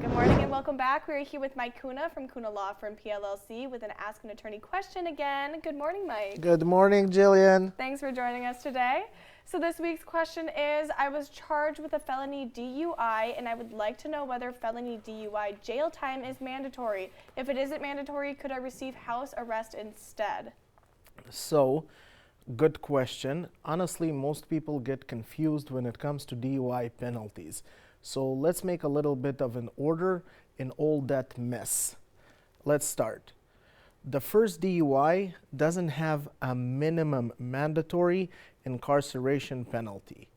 Good morning and welcome back. We're here with Mike Kuna from Kuna Law Firm PLLC with an Ask an Attorney question again. Good morning, Mike. Good morning, Jillian. Thanks for joining us today. So this week's question is, I was charged with a felony DUI and I would like to know whether felony DUI jail time is mandatory. If it isn't mandatory, could I receive house arrest instead? So, good question. Honestly, most people get confused when it comes to DUI penalties. So let's make a little bit of an order in all that mess. Let's start. The first DUI doesn't have a minimum mandatory incarceration penalty.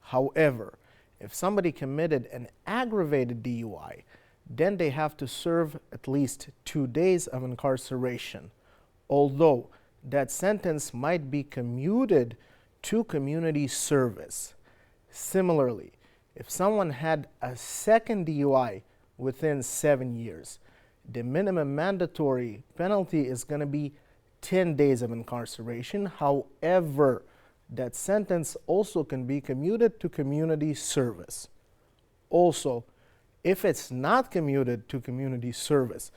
However, if somebody committed an aggravated DUI, then they have to serve at least 2 days of incarceration, although that sentence might be commuted to community service. Similarly, if someone had a second DUI within 7 years, the minimum mandatory penalty is going to be 10 days of incarceration. However, that sentence also can be commuted to community service. Also, if it's not commuted to community service,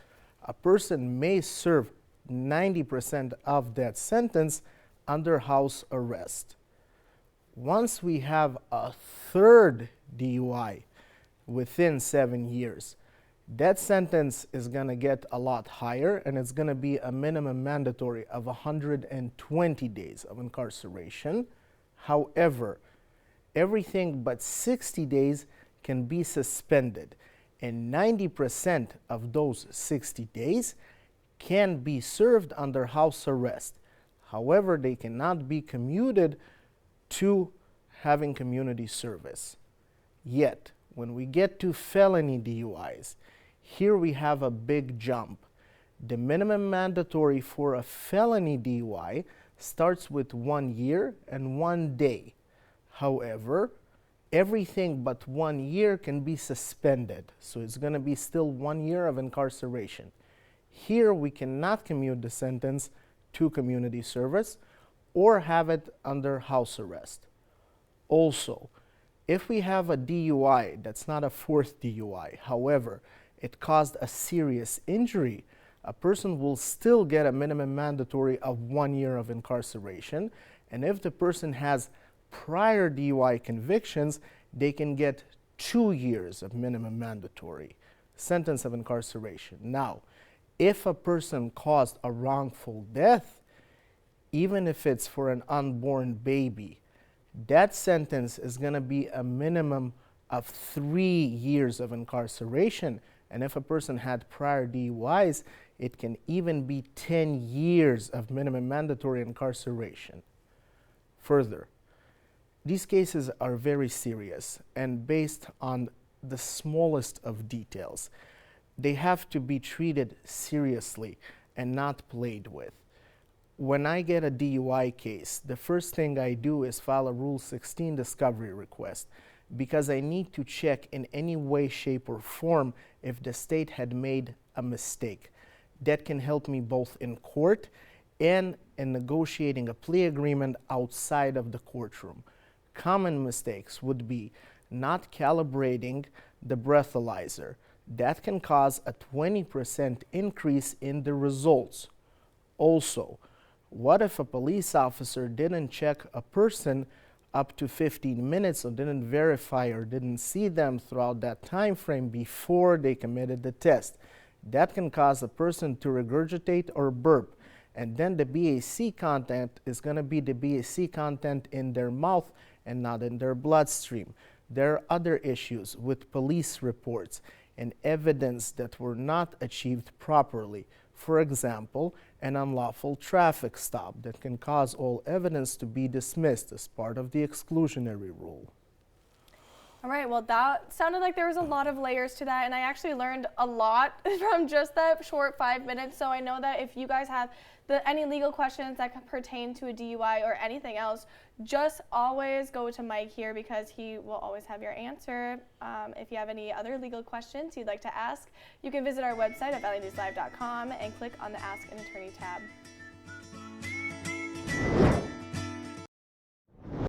a person may serve 90% of that sentence under house arrest. Once we have a third DUI within 7 years, that sentence is going to get a lot higher, and it's going to be a minimum mandatory of 120 days of incarceration. However, everything but 60 days can be suspended, and 90% of those 60 days can be served under house arrest. However, they cannot be commuted to having community service. Yet, when we get to felony DUIs, here we have a big jump. The minimum mandatory for a felony DUI starts with 1 year and 1 day. However, everything but 1 year can be suspended, so it's going to be still 1 year of incarceration. Here we cannot commute the sentence to community service or have it under house arrest. Also, if we have a DUI that's not a fourth DUI, however, it caused a serious injury, a person will still get a minimum mandatory of 1 year of incarceration. And if the person has prior DUI convictions, they can get 2 years of minimum mandatory sentence of incarceration. Now, if a person caused a wrongful death, even if it's for an unborn baby, that sentence is going to be a minimum of 3 years of incarceration. And if a person had prior DUIs, it can even be 10 years of minimum mandatory incarceration. Further, these cases are very serious and based on the smallest of details. They have to be treated seriously and not played with. When I get a DUI case, the first thing I do is file a Rule 16 discovery request because I need to check in any way, shape, or form if the state had made a mistake. That can help me both in court and in negotiating a plea agreement outside of the courtroom. Common mistakes would be not calibrating the breathalyzer. That can cause a 20% increase in the results. Also, what if a police officer didn't check a person up to 15 minutes or didn't verify or didn't see them throughout that time frame before they committed the test? That can cause a person to regurgitate or burp, and then the BAC content is going to be the BAC content in their mouth and not in their bloodstream. There are other issues with police reports and evidence that were not achieved properly. For example, an unlawful traffic stop that can cause all evidence to be dismissed as part of the exclusionary rule. All right, well, that sounded like there was a lot of layers to that, and I actually learned a lot from just that short 5 minutes. So I know that if you guys have any legal questions that pertain to a DUI or anything else, just always go to Mike here because he will always have your answer. If you have any other legal questions you'd like to ask, you can visit our website at valleynewslive.com and click on the Ask an Attorney tab.